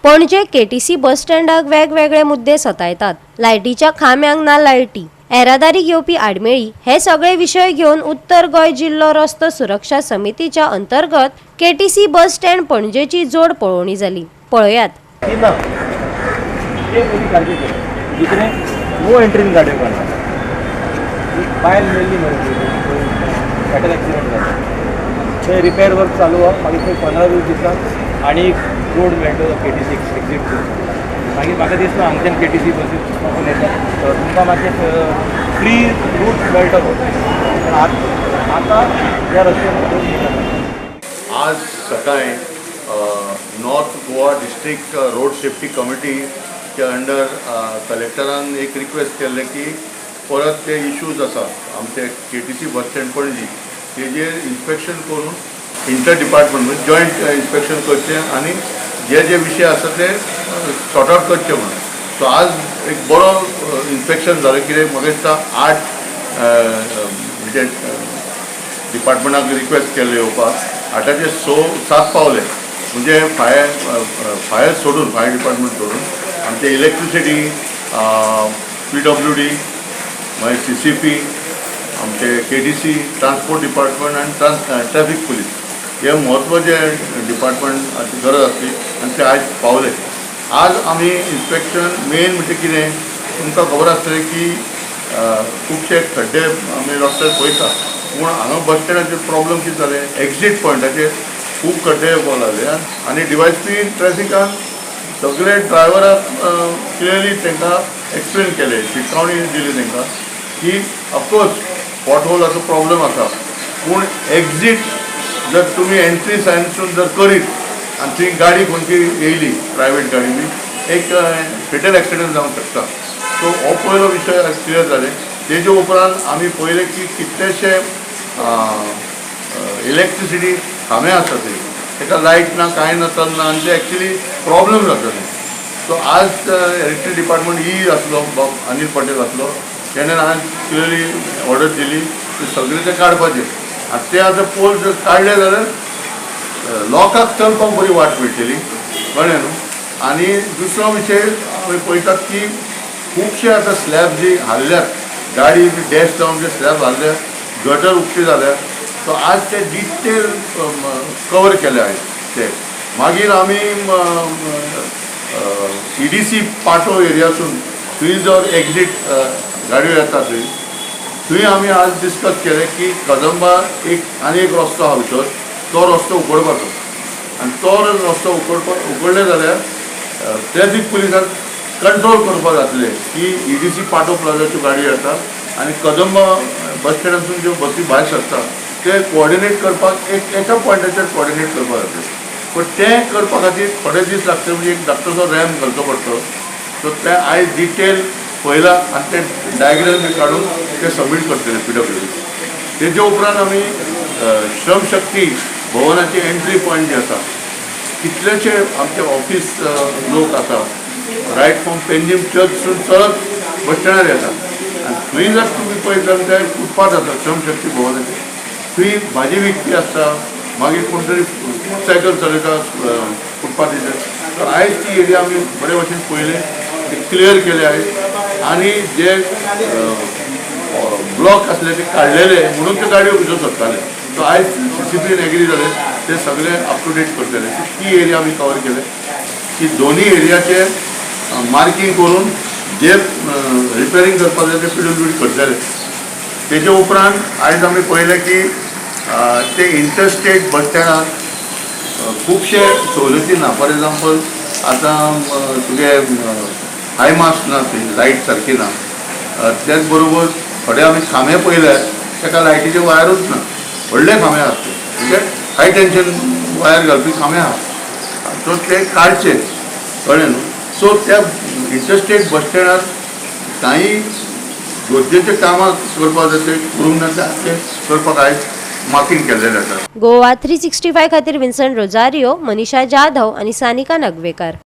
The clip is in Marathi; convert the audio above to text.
पणजे केटीसी बस स्टँडाक वेगवेगळे मुद्दे सतायतात। लायटीच्या खांब्यांक ना लायटी, येरादारी घेवपी आडमेळी हे सगळे विषय घेऊन उत्तर गोय जिल्लो रस्तो सुरक्षा समितीच्या अंतर्गत केटीसी बस स्टँड पणजेची जोड पळोवणी जाली। पळयात। दुसरे नो एंट्रीन गाड्यो करतात बायल मेल्ली फॅटल एक्सिडेंट जाता ते रिपेअर वर्क चालू आहा। मागीर खंय 15-20 दिसांक आनी रोड मेळटलो केटीसी एक्झिट मागीर म्हाका दिसता हांगच्यान केटीसी बसीस वचून येतात तर तुमकां मातशें फ्री रूट मेळटलो। आतां ह्या रस्त्यान आज सकाळी north Goa district road safety committee के अंडर कलेक्टरान एक रिक्वेस्ट केल्ले की परत ते इश्यूज आसात आमचे केटीसी बस स्टँड पणजी तेजेर इन्स्पेक्शन करून इंटर डिपार्टमेंट जॉयंट इन्स्पेक्शन करचें आनी जे विशय आसा ते सॉर्ट आउट करचे म्हणून। सो आज एक बरो इन्स्पेक्शन जालें कित्याक म्हाका दिसता 8 म्हणजे डिपार्टमेंटाक रिक्वेस्ट केल्ले येवपाक 8चे 7 पावले म्हणजे फायर सोडून फायर डिपार्टमेंट सोडून आमचे इलेक्ट्रिसिटी PWD मागीर CCP आमचे KDC ट्रान्सपोर्ट डिपार्टमेंट आनी ट्रॅफिक पुलीस हे म्हत्वाचे डिपार्टमेंटाची गरज आसली आनी ते आज पावले। आज आमी इन्स्पेक्शन मेन म्हणजे कितें तुमकां खबर आसतलें की खुबशे खड्डे आमी रस्त्यार पळयता पूण हांगा बस स्टँडाचेर प्रॉब्लम कितें जालें एक्झीट पॉयंटाचेर खूब खड्डे येवपाक लागले आनी डिवायसपी ट्रॅफिकान सगळे ड्रायव्हराक क्लियरली तांकां एक्सप्लेन केले शिटकावणी दिली तांकां की ऑफकोर्स पॉटहोलाचो प्रॉब्लेम आसा पूण एक्झीट जर तुमी एंट्री सायनसून जर करीत आनी थंय गाडी खंयची येयली प्रायवेट गाडी बी एक फेटल एक्सिडेंट जावंक शकता। सो हो पयलो विशय क्लियर जाले। तेजे उपरांत आमी पळयलें की कितलेशे इलेक्ट्रिसिटी खांबे आसा थंय ताका लायट ना कांय नासतना आनी ते एक्चुली प्रॉब्लेम जातले। सो आज इलेक्ट्रिसिटी डिपार्टमेंट आसलो अनिल पटेल आसलो तेणें आज क्लियरली ऑर्डर दिली की सगळे ते काडपाचे आनी ते आतां पोल जर काडले जाल्यार लोकांक चलपाक बरी वाट मेळटली कळ्ळें न्हू। आनी दुसरो विशय आमी पळयतात की खुबशे आतां स्लॅब जी हाल्ल्यात गाडी डॅश जावन जे स्लॅब हाल्ल्यात गटर उक्ती जाल्यात सो आज ते डिटेल कवर केले आहेत ते। मागीर आमी EDC पाटो एरियासून थंय जर एक्झीट गाडयो येता थंय आमी आज डिस्कस केले की कदंबा आनी एक रस्तो आहा भितर तो रस्तो उगडपाचो आनी तो रस्तो उगडले जाल्यार ट्रॅफिक पुलिसाक कंट्रोल करपाक जातले की EDC पाटो प्लाझाच्यो गाडयो येतात आनी कदंबा बस स्टँडासून ज्यो बसी भायर सरता ते कोऑर्डिनेट करपाक एका पॉयंटाचेर कोऑर्डिनेट करपाक जातले पण ते करपा खातीर थोडे दीस लागतले म्हणजे एक धाकटोसो रॅम्प घालचो पडटलो। सो ते आयज डिटेल पळयला आनी ते डायग्राम बी काडून ते सबमीट करतले PWD। तेजे उपरांत आमी श्रमशक्ती भवनाची एंट्री पॉयंट जे आसा कितलेशे आमचे ऑफिस लोक आसा रायट फ्रॉम पेंजीम चर्चसून चलत बस स्टँडार येतात आनी थंय जर तुमी पळयत जाल्यार ते फुटपाथ आसा श्रमशक्ती भवनाचे थंय भाजी विकपी आसता मागीर कोण तरी सायकल चलयता फुटपाथीचेर। तर आयज ती एरिया आमी बरे भशेन पळयले क्लियर केले आहेत आनी जे ब्लॉक आसले ते काडलेले म्हणून ते गाडयो भितर सरताले। सो आयज CCPन एग्री जाले ते सगळे अप टू डेट करतले। ती एरिया आमी कवर केले की दोन्ही एरियाचे मार्किंग करून जे रिपेरिंग करपाक जाय ते PWD करतले। तेजे उपरांत आयज आमी पळयलें की ते इंटरस्टेट बस स्टँडार खुबशे सवलती ना। फॉर एग्जाम्पल आतां तुगे हाय मास्ट ना थंय लायट सारकी ना। त्याच बरोबर थोडे आमी खांबे पळयले ताका लायटीचे वायरूच ना व्हडले खांबे आसात म्हणजे हाय टेन्शन वायर घालपी खांबे आसा सो ते काडचे कळ्ळें न्हू। सो त्या इंटरस्टेट बस स्टँडार कांय गरजेचे कामां करपाक जाय ते करूंक ना ते करपाक आयज मार्किंग केल्लेले आसा। गोवा 365 खातीर विन्संट रोजारियो, मनीषा जाधव आनी सानिका नगवेकर।